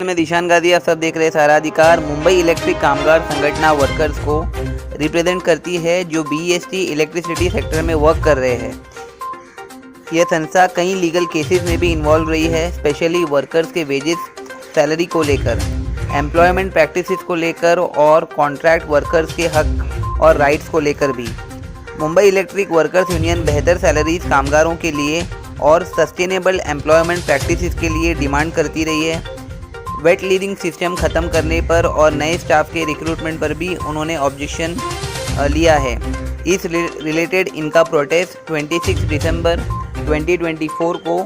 मैं दिशान गादी, आप सब देख रहे हैं सारा अधिकार। मुंबई इलेक्ट्रिक कामगार संगठना वर्कर्स को रिप्रेजेंट करती है जो बीएसटी इलेक्ट्रिसिटी सेक्टर में वर्क कर रहे हैं। यह संस्था कई लीगल केसेस में भी इन्वॉल्व रही है, स्पेशली वर्कर्स के वेजेस, सैलरी को लेकर, एम्प्लॉयमेंट प्रैक्टिसेस को लेकर और कॉन्ट्रैक्ट वर्कर्स के हक और राइट्स को लेकर भी। मुंबई इलेक्ट्रिक वर्कर्स यूनियन बेहतर सैलरीज कामगारों के लिए और सस्टेनेबल एम्प्लॉयमेंट प्रैक्टिसेस के लिए डिमांड करती रही है। वेट लीजिंग सिस्टम ख़त्म करने पर और नए स्टाफ के रिक्रूटमेंट पर भी उन्होंने ऑब्जेक्शन लिया है। इस रिलेटेड इनका प्रोटेस्ट 26 दिसंबर 2024 को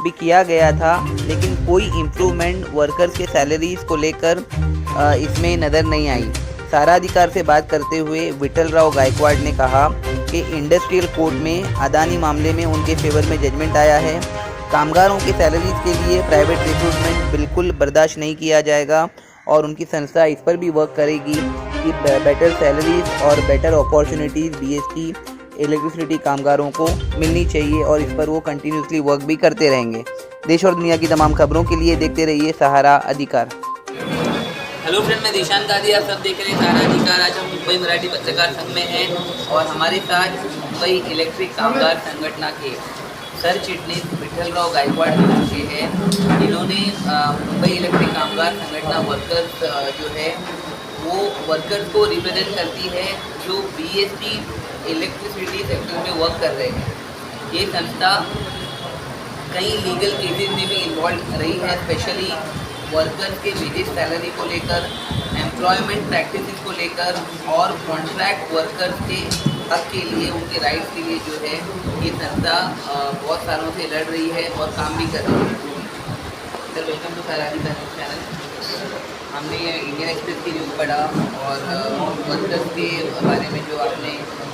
भी किया गया था, लेकिन कोई इम्प्रूवमेंट वर्कर्स के सैलरीज को लेकर इसमें नज़र नहीं आई। सारा अधिकार से बात करते हुए विठल राव गायकवाड़ ने कहा कि इंडस्ट्रियल कोर्ट में अदानी मामले में उनके फेवर में जजमेंट आया है। कामगारों के सैलरीज के लिए प्राइवेट रिक्रूटमेंट बिल्कुल बर्दाश्त नहीं किया जाएगा और उनकी संस्था इस पर भी वर्क करेगी कि बेटर सैलरीज और बेटर अपॉर्चुनिटीज़ बीएसटी इलेक्ट्रिसिटी कामगारों को मिलनी चाहिए और इस पर वो कंटिन्यूसली वर्क भी करते रहेंगे। देश और दुनिया की तमाम खबरों के लिए देखते रहिए सहारा अधिकार। हेलो फ्रेंड, मैं दिशान गादी, आप सब देख रहे हैं सारा अधिकार। आज हम मुंबई मराठी पत्रकार संघ में हैं और हमारे साथ मुंबई इलेक्ट्रिक कामगार संगठना के सर चिटनीस विठल राव गायकवाड़ जी हैं, जिन्होंने मुंबई इलेक्ट्रिक कामगार संगठना वर्कर्स जो है वो वर्कर्स को रिप्रेजेंट करती है जो बीएसटी इलेक्ट्रिसिटी सेक्टर में वर्क कर रहे हैं। ये संस्था कई लीगल केसेस में भी इन्वॉल्व रही है, स्पेशली वर्कर्स के वेजेस, सैलरी को लेकर, एम्प्लॉयमेंट प्रैक्टिसेस को लेकर और कॉन्ट्रैक्ट वर्कर्स के हक के लिए, उनके राइट्स के लिए जो है ये संस्था बहुत सालों से लड़ रही है और काम भी कर रही है। सर, वेलकम टू सारा अधिकार चैनल। हमने ये इंडियन एक्सप्रेस की न्यूज़ पढ़ा और वर्कर्स के बारे में जो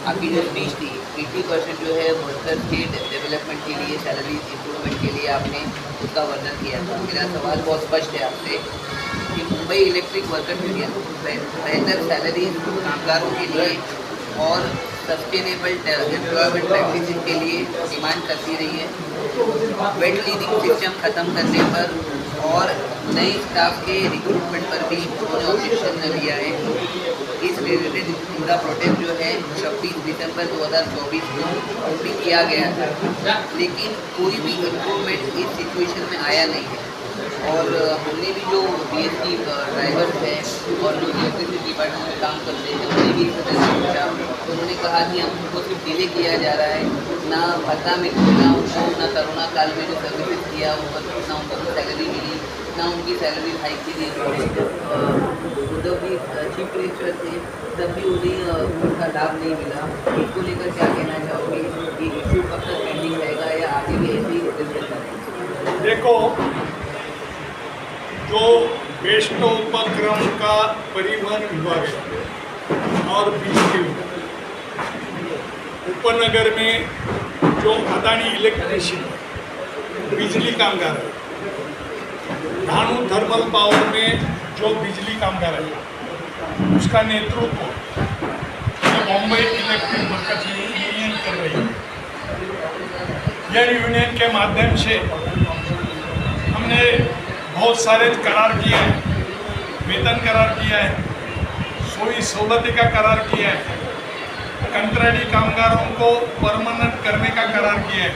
आपकी जो स्पीच थी, 80% जो है वर्कर्स के डेवलपमेंट के लिए, सैलरी इम्प्रूवमेंट के लिए आपने उसका वर्णन किया था। मेरा सवाल बहुत स्पष्ट है आपसे कि मुंबई इलेक्ट्रिक वर्कर्स यूनियन बेहतर सैलरी कामगारों के लिए और सस्टेनेबल एम्प्लॉयमेंट प्रैक्टिसेस के लिए डिमांड करती रही है। वेट लीजिंग सिस्टम ख़त्म करने पर और नए स्टाफ के रिक्रूटमेंट पर भी उन्होंने ऑब्जेक्शन लिया है। इस रिलेटेड इनका प्रोटेस्ट जो है 26 दिसंबर 2024 को भी किया गया था, लेकिन कोई भी इम्प्रूवमेंट इस सिचुएशन में आया नहीं है। और हमने भी जो बीएसटी ड्राइवर्स हैं और जो इलेक्ट्रिसिटी डिपार्टमेंट में काम करते हैं उन्हें भी पूछा, तो उन्होंने कहा कि हमको सिर्फ डिले किया जा रहा है, ना भत्ता में ना उनको, ना कोरोना काल में जो सर्विसेज किया उन पर ना उनको सैलरी मिली, ना उनकी सैलरी हाइक की गई। उद्धव जी चीफ मिनिस्टर थे तब भी उन्हें उनका लाभ नहीं मिला। इसको लेकर क्या कहना चाहोगे? ये इशू कब तक पेंडिंग रहेगा या आगे भी ऐसे ही डिस्कस करेंगे? देखो, जो बेस्ट उपक्रम का परिवहन विभाग है और बिजली उपनगर में जो अदानी इलेक्ट्रिसिटी बिजली कामगार है, धानु थर्मल पावर में जो बिजली कामगार है, उसका नेतृत्व मुंबई इलेक्ट्रिक वर्कर्स यूनियन कर रही है। यह यूनियन के माध्यम से हमने बहुत सारे करार किए हैं, वेतन करार किया है, सोई सहूलतें का करार किया है, कंट्रैक्टी कामगारों को परमानेंट करने का करार किया है।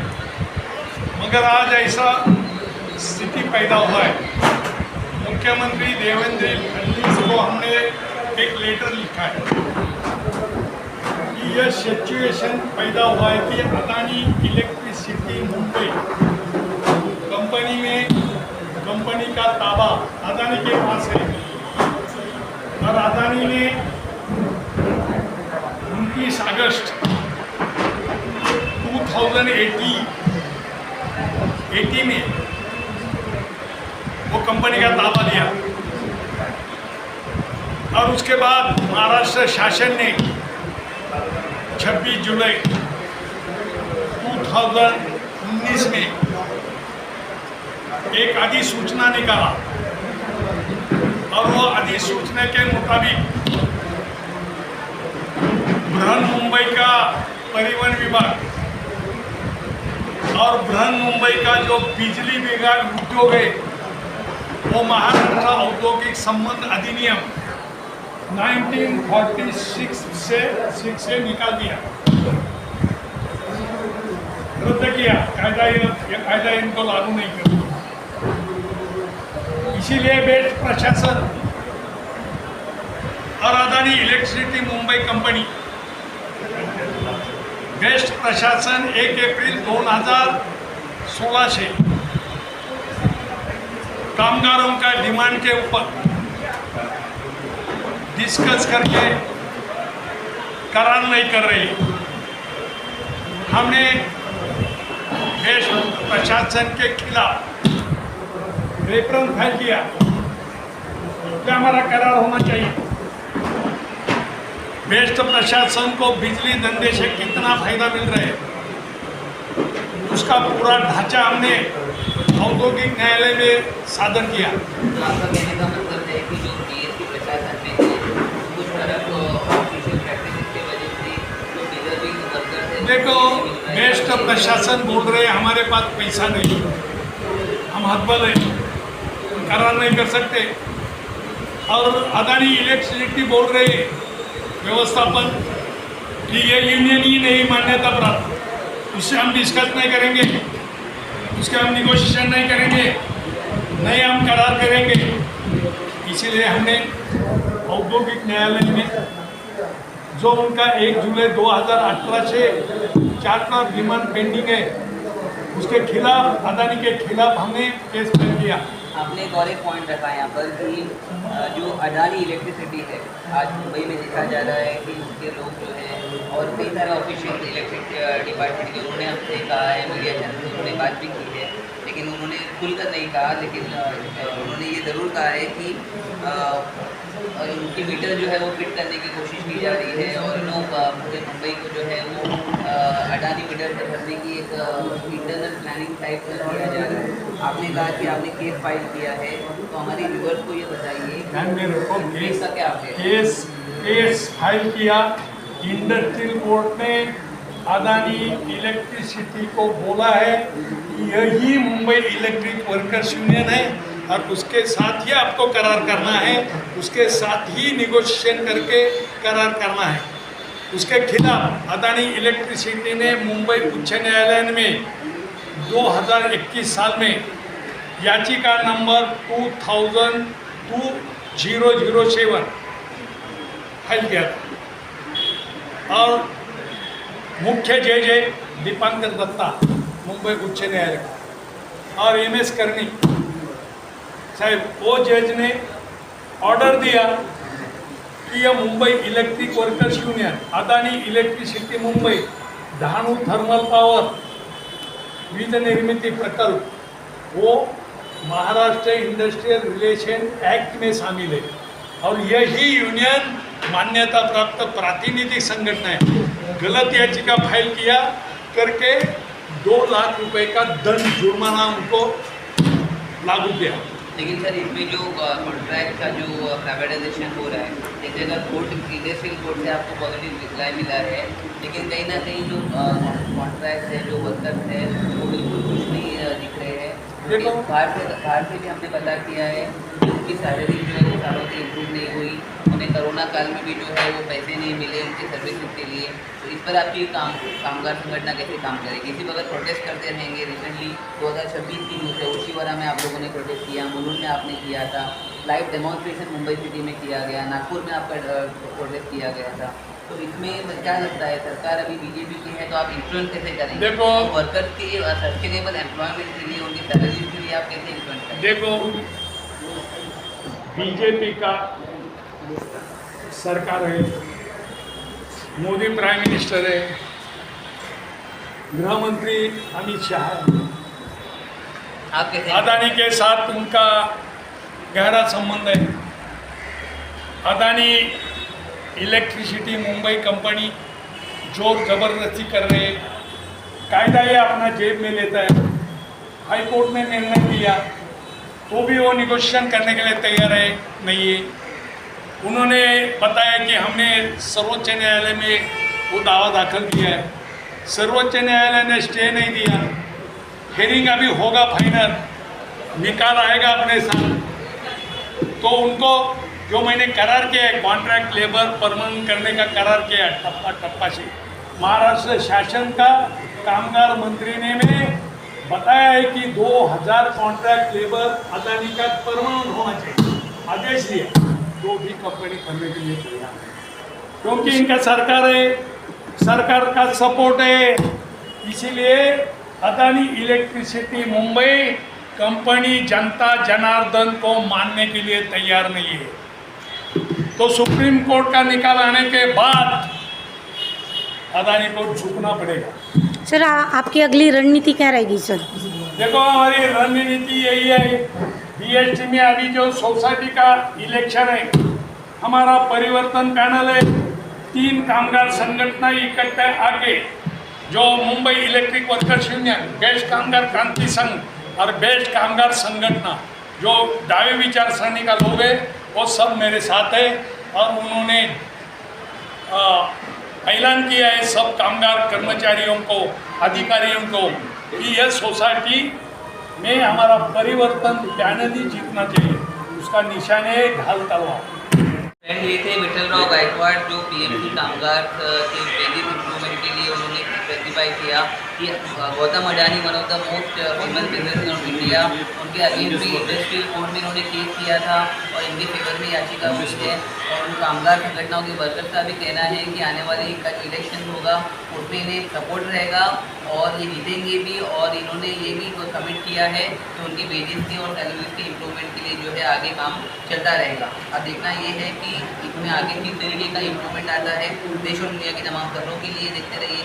मगर आज ऐसा स्थिति पैदा हुआ है। मुख्यमंत्री देवेंद्र फडणवीस को हमने एक लेटर लिखा है कि यह सिचुएशन पैदा हुआ है कि अदानी इलेक्ट्रिसिटी मुंबई कंपनी का ताबा अदानी के पास है और अदानी ने 29 अगस्त 2018 में वो कंपनी का ताबा लिया और उसके बाद महाराष्ट्र शासन ने 26 जुलाई 2019 में एक अधिसूचना निकाला और वो अधिसूचना के मुताबिक बृहन मुंबई का परिवहन विभाग और बृहन मुंबई का जो बिजली विभाग उद्योग है वो महाराष्ट्र औद्योगिक संबंध अधिनियम 1946 से निकाल दिया, रद्द किया। ये कायदा इनको लागू नहीं किया। इसीलिए बेस्ट प्रशासन और Adani electricity Mumbai company best प्रशासन 1 अप्रैल 2016 से कामगारों का डिमांड के ऊपर डिस्कस करके करार नहीं कर रही। हमने देश प्रशासन के खिलाफ रेफरेंस फाइल किया कि हमारा करार होना चाहिए। बेस्ट प्रशासन को बिजली धंधे से कितना फायदा मिल रहा है उसका पूरा ढांचा हमने औद्योगिक न्यायालय में सादर किया। तो आपका कहने का मतलब है कि जो बीएसटी प्रशासन में है कुछ तरफ ऑफिशियल प्रैक्टिस की वजह से जो डिजर्विंग वर्कर्स है देखो, बेस्ट प्रशासन बोल रहे हैं हमारे पास पैसा नहीं, हम हतबल है, करार नहीं कर सकते। और अदानी इलेक्ट्रिसिटी बोल रहे हैं व्यवस्थापन कि ये यूनियन ही नहीं मान्यता प्राप्त, उससे हम डिस्कस नहीं करेंगे, उसके हम निगोशिएशन नहीं करेंगे, नहीं हम करार करेंगे। इसीलिए हमने औद्योगिक न्यायालय में जो उनका 1 जुलाई 2018 से चार्टर डिमांड पेंडिंग है उसके खिलाफ, अदानी के खिलाफ हमने केस फाइल किया। आपने एक और एक पॉइंट रखा यहाँ पर कि जो अडानी इलेक्ट्रिसिटी है आज मुंबई में देखा जा रहा है कि उसके लोग जो हैं और कई सारे ऑफिशियल इलेक्ट्रिक डिपार्टमेंट के उन्होंने हमसे कहा है, मीडिया चैनल से उन्होंने बात भी की है, लेकिन उन्होंने खुलकर नहीं कहा। लेकिन उन्होंने ये ज़रूर कहा है कि उनकी मीटर जो है वो फिट करने की कोशिश की जा रही है और लोग पूरे मुंबई को जो है वो अडानी मीटर से भरने की एक इंटरनल प्लानिंग टाइप से किया जा रहा है। आपने कहा कि आपने केस फाइल किया है, तो हमारी व्यूअर्स को ये बताइए केस का क्या अपडेट है? केस फाइल किया। इंडस्ट्रियल कोर्ट ने अदानी इलेक्ट्रिसिटी को बोला है यही मुंबई इलेक्ट्रिक वर्कर्स यूनियन है और उसके साथ ही आपको करार करना है, उसके साथ ही निगोशिएशन करके करार करना है। उसके खिलाफ अदानी इलेक्ट्रिसिटी ने मुंबई उच्च न्यायालय में 2021 साल में याचिका नंबर 2007 फाइल किया था और मुख्य जज है दीपांकर दत्ता मुंबई उच्च न्यायालय और MS करनी साहब, वो जज ने ऑर्डर दिया कि यह Mumbai electric workers union Adani electricity Mumbai Dahanu thermal power वीज निर्मिती प्रकल्प वो महाराष्ट्र इंडस्ट्रियल रिलेशन एक्ट में शामिल है और यही यूनियन मान्यता प्राप्त प्रातिनिधिक संगठन है। गलत याचिका फाइल किया करके 2 लाख रुपए का दंड जुर्माना उनको लागू किया। लेकिन सर इसमें जो कॉन्ट्रैक्ट का जो प्राइवेटाइजेशन हो रहा है, एक जगह कोर्ट इंडस्ट्रियल कोर्ट से आपको पॉजिटिव रिप्लाई मिला है, लेकिन कहीं ना कहीं जो कॉन्ट्रैक्ट है, जो वर्कर्स है, वो बिल्कुल कुछ नहीं दिख रहे हैं। देखो, बाहर से भी हमने पता किया है कि उनकी सैलरी जो है वो सालों से इम्प्रूव नहीं हुई, उन्हें कोरोना काल में भी जो है वो पैसे नहीं मिले उनकी सर्विसेज के लिए। तो इस पर आपकी कामगार संगठन कैसे काम करेगी? इसी वक्त प्रोटेस्ट करते रहेंगे। रिसेंटली 2026 की न्यूज़ है, ओशिवारा में आप लोगों ने प्रोटेस्ट किया, मुलुंड में आपने किया था, लाइव डेमोन्स्ट्रेशन मुंबई सिटी में किया गया, नागपुर में आपका प्रोटेस्ट किया गया था। तो इसमें क्या लगता है सरकार अभी बीजेपी की है तो आप इन्फ्लुएंस कैसे करेंगे? देखो, वर्कर्स के सस्टेनेबल एम्प्लॉयमेंट के लिए, उनकी सैलरी के लिए आप कैसे इन्फ्लुएंस करेंगे? देखो, बीजेपी का सरकार है, मोदी प्राइम मिनिस्टर है, गृह मंत्री अमित शाह है, आप कैसे अदानी के साथ उनका गहरा संबंध है। अदानी इलेक्ट्रिसिटी मुंबई कंपनी जोर जबरदस्ती कर रहे हैं, कायदा ये अपना जेब में लेता है। हाई कोर्ट ने निर्णय दिया तो भी वो निगोशिएशन करने के लिए तैयार है नहीं है। उन्होंने बताया कि हमने सर्वोच्च न्यायालय में वो दावा दाखिल किया है, सर्वोच्च न्यायालय ने स्टे नहीं दिया। हियरिंग अभी होगा फाइनल, निकाल आएगा अपने साथ तो उनको जो मैंने करार किया है कॉन्ट्रैक्ट लेबर परमानेंट करने का करार किया है टप्पा टप्पा से, महाराष्ट्र शासन का कामगार मंत्री ने बताया है कि 2000 कॉन्ट्रैक्ट लेबर अदानी का परमानेंट होना चाहिए, आदेश दिया। जो भी कंपनी करने के लिए तैयार है, क्योंकि इनका सरकार है, सरकार का सपोर्ट है, इसीलिए अदानी इलेक्ट्रिसिटी मुंबई कंपनी जनता जनार्दन को मानने के लिए तैयार नहीं है। तो सुप्रीम कोर्ट का निकाल आने के बाद अदानी को झुकना पड़ेगा। सर आपकी अगली रणनीति क्या रहेगी सर? देखो हमारी रणनीति यही है, बीएसटी में अभी जो सोसाइटी का इलेक्शन है, हमारा परिवर्तन पैनल है, 3 कामगार संगठन इकट्ठे आके जो Mumbai electric workers union, best कामगार क्रांति संघ और बेस्ट कामगार संगठन, जो दावे विचारसरणी का लोग है, वो सब मेरे साथ है। और उन्होंने ऐलान किया है सब कामगार कर्मचारियों को, अधिकारियों को, कि यह सोसाइटी में हमारा परिवर्तन पैनल ही जीतना चाहिए, उसका निशान है ढाल तलवार। फ्रेंड ये थे विठलराव गायकवाड़, जो पीएमसी कामगार के वेजेस इम्प्रूवमेंट के लिए उन्होंने स्पेसिफाई किया कि Gautam Adani one of the most famous businessman of India, उनके अगेंस्ट भी इंडस्ट्रियल कोर्ट में इन्होंने केस किया था और इनके फेवर में याचिका हुई है। और उन कामगार संगठनों के वर्कर्स का भी कहना है कि आने वाले कल इलेक्शन होगा, उसमें इन्हें सपोर्ट रहेगा और ये जीतेंगे भी। और इन्होंने ये भी कमिट किया है कि उनकी वेजेस की और सैलरीज के इम्प्रूवमेंट के लिए जो है आगे काम चलता रहेगा। अब देखना ये है कि इसमें आगे किस तरीके का इम्प्रूवमेंट आता है। देश और दुनिया की तमाम खबरों के लिए देखते रहिए।